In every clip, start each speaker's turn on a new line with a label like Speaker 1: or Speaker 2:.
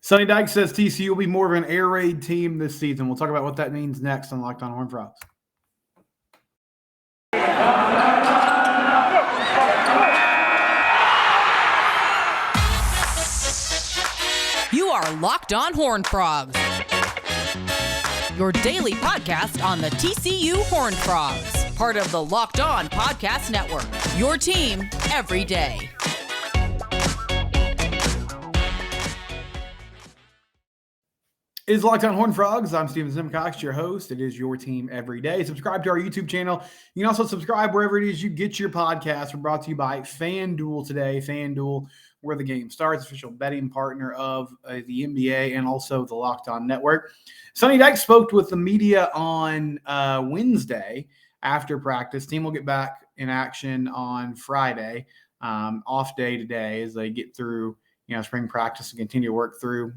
Speaker 1: Sonny Dykes says TCU will be more of an air raid team this season. We'll talk about what that means next on Locked On Horned Frogs.
Speaker 2: You are Locked On Horned Frogs, your daily podcast on the TCU Horned Frogs, part of the Locked On Podcast Network, your team every day.
Speaker 1: It is Locked On Horned Frogs. I'm Steven Simcox, your host. It is your team every day. Subscribe to our YouTube channel. You can also subscribe wherever it is you get your podcasts. We're brought to you by FanDuel today. FanDuel, where the game starts, official betting partner of the NBA and also the Locked On Network. Sonny Dykes spoke with the media on Wednesday after practice. Team will get back in action on Friday. Off day today as they get through spring practice and continue to work through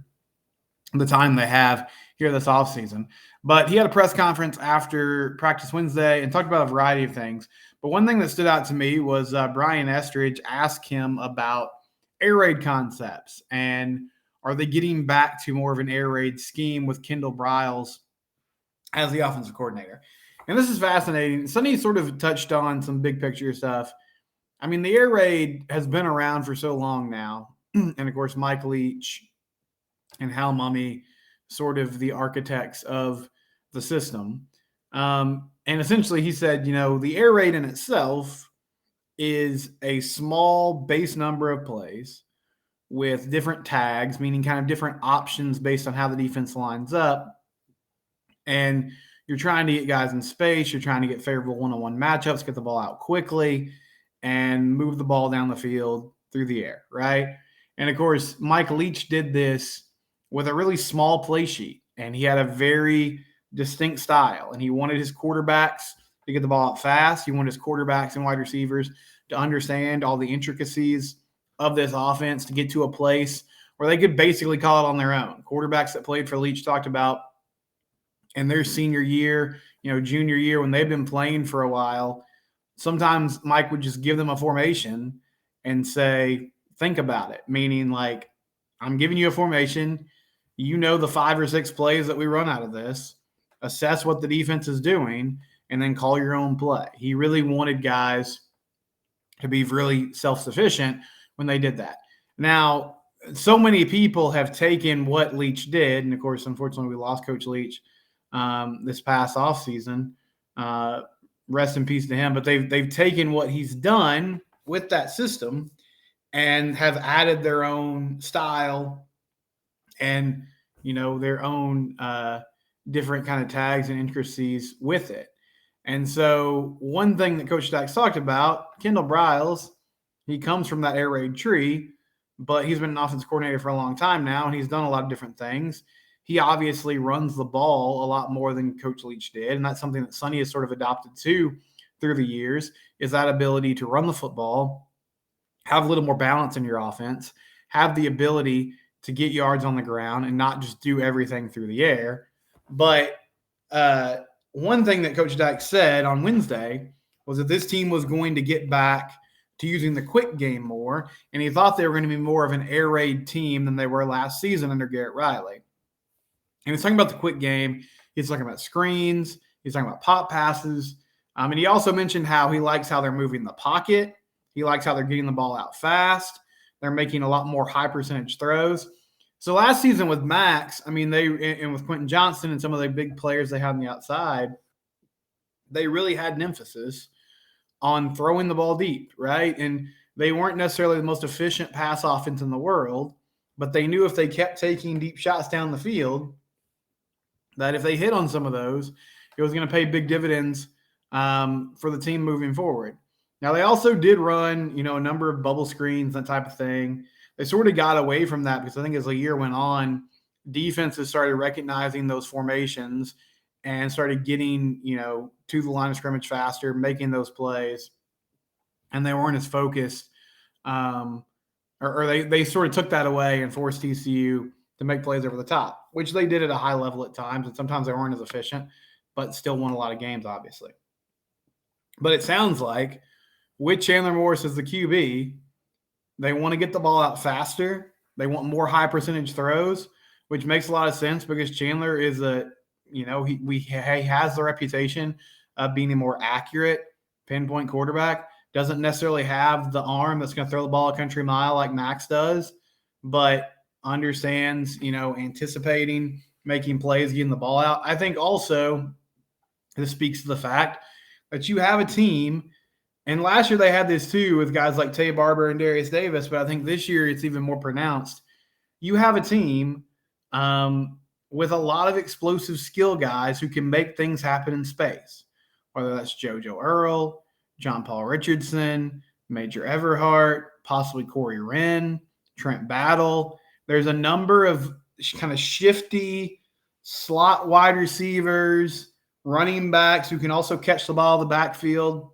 Speaker 1: the time they have here this offseason. But he had a press conference after practice Wednesday and talked about a variety of things. But one thing that stood out to me was Brian Estridge asked him about air raid concepts and are they getting back to more of an air raid scheme with Kendall Briles as the offensive coordinator. And this is fascinating. Sonny sort of touched on some big picture stuff. I mean, the air raid has been around for so long now. And, of course, Mike Leach and Hal Mummy, sort of the architects of the system. And essentially he said, the air raid in itself is a small base number of plays with different tags, meaning kind of different options based on how the defense lines up. And you're trying to get guys in space. You're trying to get favorable one-on-one matchups, get the ball out quickly, and move the ball down the field through the air, right? And, of course, Mike Leach did this with a really small play sheet, and he had a very distinct style, and he wanted his quarterbacks to get the ball out fast. He wanted his quarterbacks and wide receivers to understand all the intricacies of this offense to get to a place where they could basically call it on their own. Quarterbacks that played for Leach talked about in their senior year, junior year, when they've been playing for a while, sometimes Mike would just give them a formation and say, think about it, meaning like, I'm giving you a formation. The 5 or 6 plays that we run out of this, assess what the defense is doing, and then call your own play. He really wanted guys to be really self-sufficient when they did that. Now, so many people have taken what Leach did, and of course, unfortunately, we lost Coach Leach this past offseason. Rest in peace to him. But they've taken what he's done with that system and have added their own style and, their own different kind of tags and intricacies with it. And so one thing that Coach Dykes talked about, Kendall Briles, he comes from that air raid tree, but he's been an offensive coordinator for a long time now, and he's done a lot of different things. He obviously runs the ball a lot more than Coach Leach did, and that's something that Sonny has sort of adopted too through the years, is that ability to run the football, have a little more balance in your offense, have the ability to get yards on the ground and not just do everything through the air. But one thing that Coach Dykes said on Wednesday was that this team was going to get back to using the quick game more, and he thought they were going to be more of an air raid team than they were last season under Garrett Riley. And he's talking about the quick game. He's talking about screens. He's talking about pop passes. And he also mentioned how he likes how they're moving the pocket. He likes how they're getting the ball out fast. They're making a lot more high percentage throws. So last season with Max, and with Quentin Johnston and some of the big players they had on the outside, they really had an emphasis on throwing the ball deep, right? And they weren't necessarily the most efficient pass offense in the world, but they knew if they kept taking deep shots down the field, that if they hit on some of those, it was going to pay big dividends for the team moving forward. Now, they also did run, a number of bubble screens, that type of thing. They sort of got away from that because I think as the year went on, defenses started recognizing those formations and started getting, to the line of scrimmage faster, making those plays. And they weren't as focused or they sort of took that away and forced TCU to make plays over the top, which they did at a high level at times. And sometimes they weren't as efficient, but still won a lot of games, obviously. But it sounds like with Chandler Morris as the QB, they want to get the ball out faster. They want more high percentage throws, which makes a lot of sense because Chandler is he has the reputation of being a more accurate pinpoint quarterback. Doesn't necessarily have the arm that's going to throw the ball a country mile like Max does, but understands, anticipating, making plays, getting the ball out. I think also this speaks to the fact that you have a team, and last year they had this too with guys like Tay Barber and Darius Davis, but I think this year it's even more pronounced. You have a team with a lot of explosive skill guys who can make things happen in space, whether that's JoJo Earl, John Paul Richardson, Major Everhart, possibly Corey Wren, Trent Battle. There's a number of kind of shifty slot wide receivers, running backs who can also catch the ball in the backfield.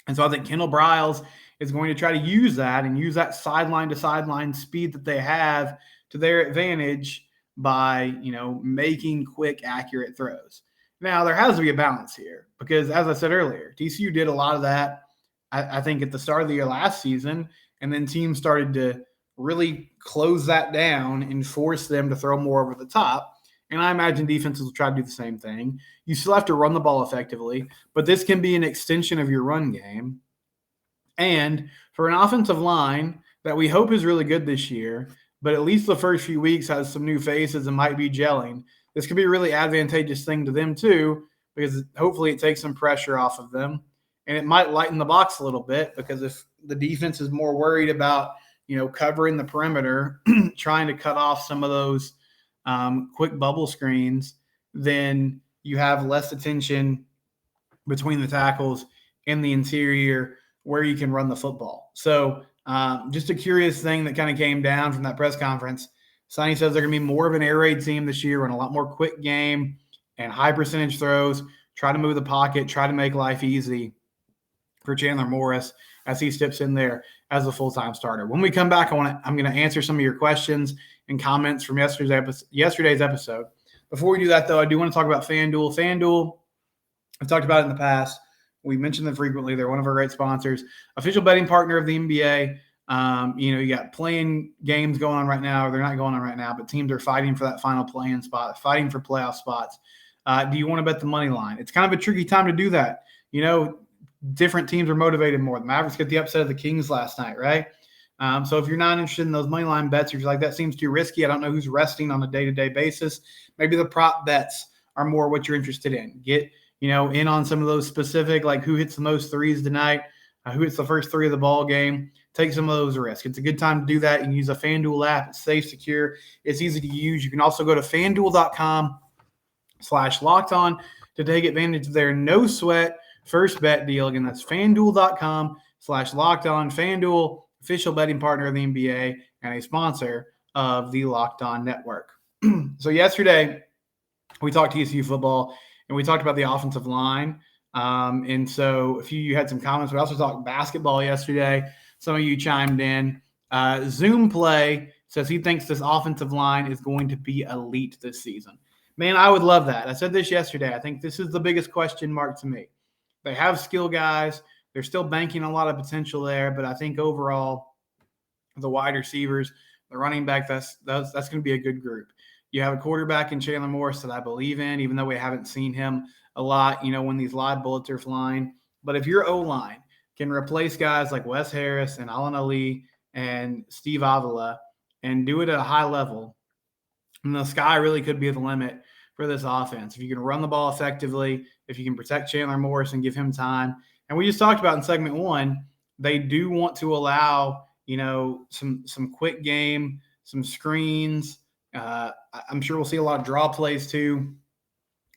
Speaker 1: And so I think Kendall Briles is going to try to use that and use that sideline to sideline speed that they have to their advantage by, making quick, accurate throws. Now, there has to be a balance here because, as I said earlier, TCU did a lot of that, I think, at the start of the year last season, and then teams started to really close that down and force them to throw more over the top. And I imagine defenses will try to do the same thing. You still have to run the ball effectively, but this can be an extension of your run game. And for an offensive line that we hope is really good this year, but at least the first few weeks has some new faces and might be gelling, this could be a really advantageous thing to them too, because hopefully it takes some pressure off of them. And it might lighten the box a little bit because if the defense is more worried about, covering the perimeter, trying to cut off some of those quick bubble screens, then you have less attention between the tackles in the interior where you can run the football. So just a curious thing that kind of came down from that press conference. Sonny says they're going to be more of an air raid team this year, run a lot more quick game and high percentage throws, try to move the pocket, try to make life easy for Chandler Morris as he steps in there as a full-time starter. When we come back, I'm going to answer some of your questions and comments from yesterday's episode. Before we do that, though, I do want to talk about FanDuel. FanDuel, I've talked about it in the past. We mention them frequently. They're one of our great sponsors, official betting partner of the NBA. You got playing games going on right now. They're not going on right now, but teams are fighting for that final play-in spot, fighting for playoff spots. Do you want to bet the money line? It's kind of a tricky time to do that. Different teams are motivated more. The Mavericks get the upset of the Kings last night, right? So if you're not interested in those money line bets, or you're like, that seems too risky, I don't know who's resting on a day-to-day basis, maybe the prop bets are more what you're interested in. Get, in on some of those specific, like who hits the most threes tonight, who hits the first three of the ball game. Take some of those risks. It's a good time to do that and use a FanDuel app. It's safe, secure. It's easy to use. You can also go to FanDuel.com/lockedon to take advantage of their no sweat first bet deal. Again, that's FanDuel.com/lockedon. FanDuel, official betting partner of the NBA and a sponsor of the Locked On Network. So yesterday we talked TCU football and we talked about the offensive line. And so a few of you had some comments. We also talked basketball yesterday. Some of you chimed in. Zoom Play says he thinks this offensive line is going to be elite this season. Man, I would love that. I said this yesterday. I think this is the biggest question mark to me. They have skill guys. They're still banking a lot of potential there, but I think overall, the wide receivers, the running back, that's going to be a good group. You have a quarterback in Chandler Morris that I believe in, even though we haven't seen him a lot, when these live bullets are flying. But if your O-line can replace guys like Wes Harris and Alan Ali and Steve Avila and do it at a high level, then the sky really could be the limit for this offense. If you can run the ball effectively, if you can protect Chandler Morris and give him time. And we just talked about in segment one, they do want to allow, some quick game, some screens. I'm sure we'll see a lot of draw plays too.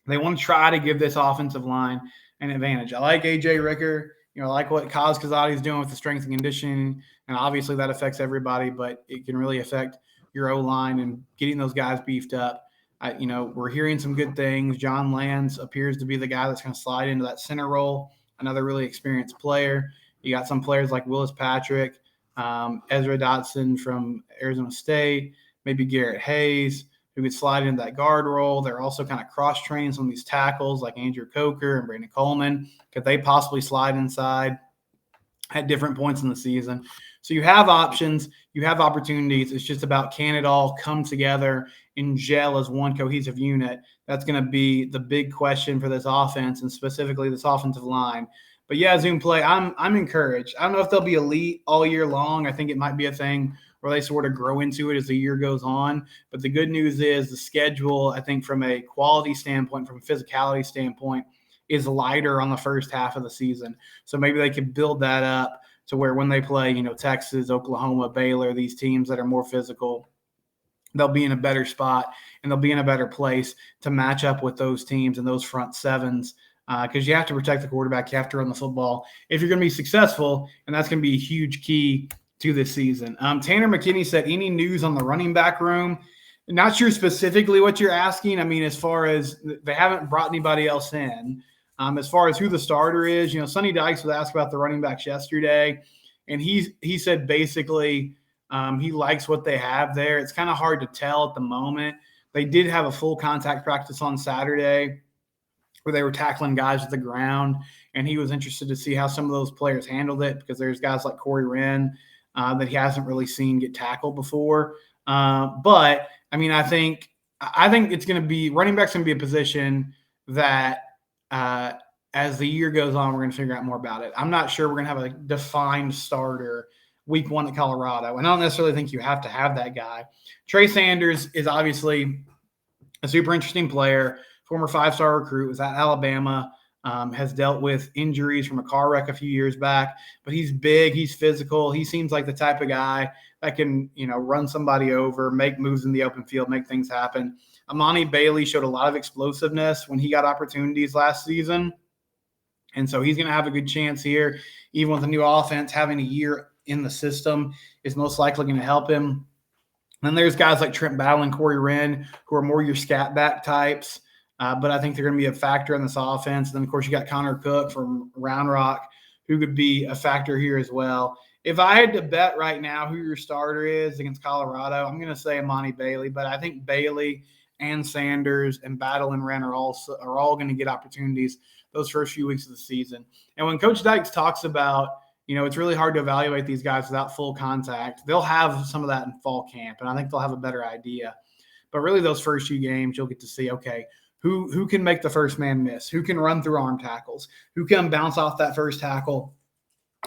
Speaker 1: They want to try to give this offensive line an advantage. I like A.J. Ricker. I like what Kaz Kazadi is doing with the strength and conditioning. And obviously that affects everybody, but it can really affect your O-line and getting those guys beefed up. We're hearing some good things. John Lands appears to be the guy that's going to slide into that center role, another really experienced player. You got some players like Willis Patrick, Ezra Dotson from Arizona State, maybe Garrett Hayes, who could slide into that guard role. They're also kind of cross-training some of these tackles like Andrew Coker and Brandon Coleman. Could they possibly slide inside at different points in the season? So you have options, you have opportunities. It's just about, can it all come together and gel as one cohesive unit? That's going to be the big question for this offense, and specifically this offensive line. But yeah, Zoom play, I'm encouraged. I don't know if they'll be elite all year long. I think it might be a thing where they sort of grow into it as the year goes on. But the good news is the schedule, I think from a quality standpoint, from a physicality standpoint, is lighter on the first half of the season. So maybe they could build that up to where when they play, Texas, Oklahoma, Baylor, these teams that are more physical, they'll be in a better spot and they'll be in a better place to match up with those teams and those front sevens, because you have to protect the quarterback. You have to run the football if you're going to be successful, and that's going to be a huge key to this season. Tanner McKinney said, any news on the running back room? Not sure specifically what you're asking. I mean, as far as they haven't brought anybody else in. As far as who the starter is, Sonny Dykes was asked about the running backs yesterday, and he said basically he likes what they have there. It's kind of hard to tell at the moment. They did have a full contact practice on Saturday where they were tackling guys at the ground, and he was interested to see how some of those players handled it, because there's guys like Corey Wren that he hasn't really seen get tackled before. But I mean, I think it's going to be, running back's going to be a position that as the year goes on, we're going to figure out more about it. I'm not sure we're going to have a defined starter week 1 at Colorado, and I don't necessarily think you have to have that guy. Trey Sanders is obviously a super interesting player, former 5-star recruit, was at Alabama, has dealt with injuries from a car wreck a few years back, but he's big, he's physical. He seems like the type of guy that can, run somebody over, make moves in the open field, make things happen. Amani Bailey showed a lot of explosiveness when he got opportunities last season, and so he's going to have a good chance here. Even with a new offense, having a year in the system is most likely going to help him. And then there's guys like Trent Battle and Corey Wren, who are more your scat back types, but I think they're going to be a factor in this offense. And then, of course, you got Connor Cook from Round Rock, who could be a factor here as well. If I had to bet right now who your starter is against Colorado, I'm going to say Amani Bailey, but I think Bailey and Sanders and Battle and Wren are all going to get opportunities those first few weeks of the season. And when Coach Dykes talks about, it's really hard to evaluate these guys without full contact, they'll have some of that in fall camp, and I think they'll have a better idea. But really those first few games, you'll get to see, okay, who can make the first man miss, who can run through arm tackles, who can bounce off that first tackle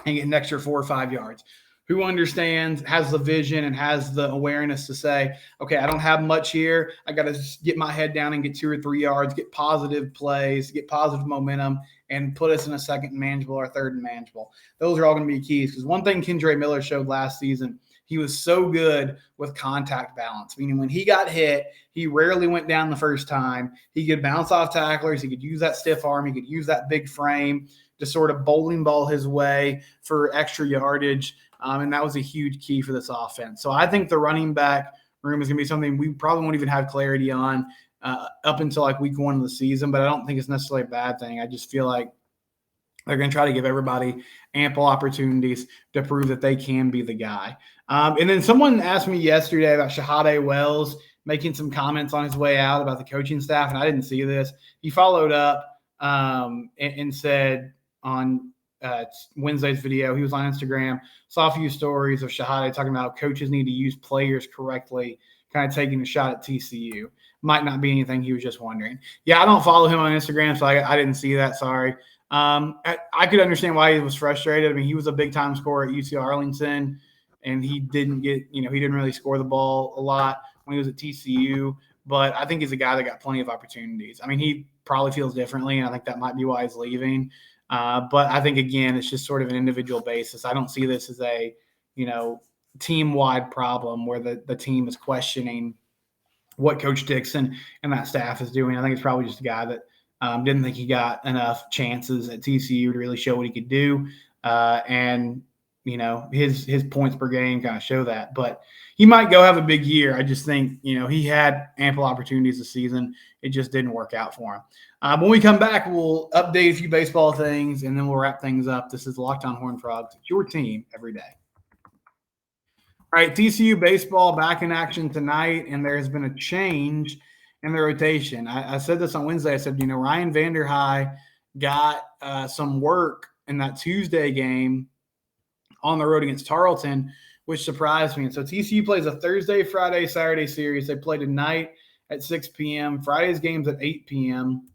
Speaker 1: and get an extra 4 or 5 yards, who understands, has the vision, and has the awareness to say, okay, I don't have much here. I got to get my head down and get 2 or 3 yards, get positive plays, get positive momentum, and put us in a second and manageable or third and manageable. Those are all going to be keys, because one thing Kendre Miller showed last season, he was so good with contact balance, meaning when he got hit, he rarely went down the first time. He could bounce off tacklers. He could use that stiff arm. He could use that big frame to sort of bowling ball his way for extra yardage. And that was a huge key for this offense. So I think the running back room is going to be something we probably won't even have clarity on up until like week 1 of the season, but I don't think it's necessarily a bad thing. I just feel like they're going to try to give everybody ample opportunities to prove that they can be the guy. And then someone asked me yesterday about Shahade Wells making some comments on his way out about the coaching staff, and I didn't see this. He followed up and said on Wednesday's video, he was on Instagram, saw a few stories of Shahade talking about coaches need to use players correctly, kind of taking a shot at TCU. Might not be anything, he was just wondering. Yeah, I don't follow him on Instagram, so I didn't see that, sorry. I could understand why he was frustrated. I mean, he was a big-time scorer at UC Arlington, and he didn't really score the ball a lot when he was at TCU, but I think he's a guy that got plenty of opportunities. I mean, he probably feels differently, and I think that might be why he's leaving. But I think, again, it's just sort of an individual basis. I don't see this as a, team-wide problem where the team is questioning what Coach Dixon and that staff is doing. I think it's probably just a guy that didn't think he got enough chances at TCU to really show what he could do. And his points per game kind of show that. But he might go have a big year. I just think, he had ample opportunities this season. It just didn't work out for him. When we come back, we'll update a few baseball things, and then we'll wrap things up. This is Locked On Horned Frogs. It's your team every day. All right, TCU baseball back in action tonight, and there has been a change in the rotation. I said this on Wednesday. I said, Ryan Vanderhei got some work in that Tuesday game on the road against Tarleton, which surprised me. And so TCU plays a Thursday, Friday, Saturday series. They play tonight at 6 p.m. Friday's game's at 8 p.m.,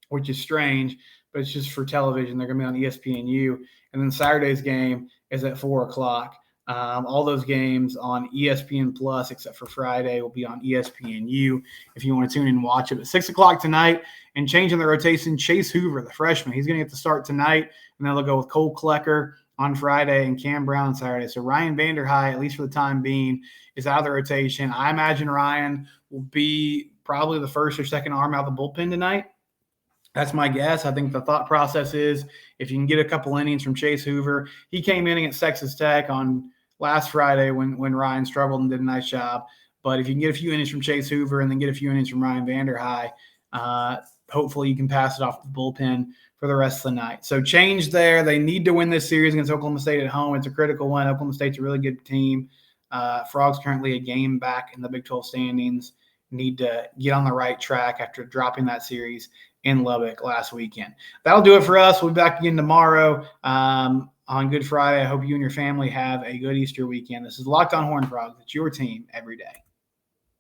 Speaker 1: which is strange, but it's just for television. They're going to be on ESPNU. And then Saturday's game is at 4 o'clock. All those games on ESPN Plus, except for Friday, will be on ESPNU if you want to tune in and watch it. At 6 o'clock tonight, and changing the rotation, Chase Hoover, the freshman, he's going to get the start tonight, and then they'll go with Cole Klecker on Friday and Cam Brown on Saturday. So Ryan Vanderhyde, at least for the time being, is out of the rotation. I imagine Ryan will be probably the first or second arm out of the bullpen tonight. That's my guess. I think the thought process is if you can get a couple innings from Chase Hoover. He came in against Texas Tech on last Friday when Ryan struggled and did a nice job. But if you can get a few innings from Chase Hoover and then get a few innings from Ryan Vanderhyde, hopefully you can pass it off the bullpen for the rest of the night. So change there. They need to win this series against Oklahoma State at home. It's a critical one. Oklahoma State's a really good team. Frogs currently a game back in the Big 12 standings. Need to get on the right track after dropping that series in Lubbock last weekend. That'll do it for us. We'll be back again tomorrow on Good Friday. I hope you and your family have a good Easter weekend. This is Locked On Horned Frogs. It's your team every day.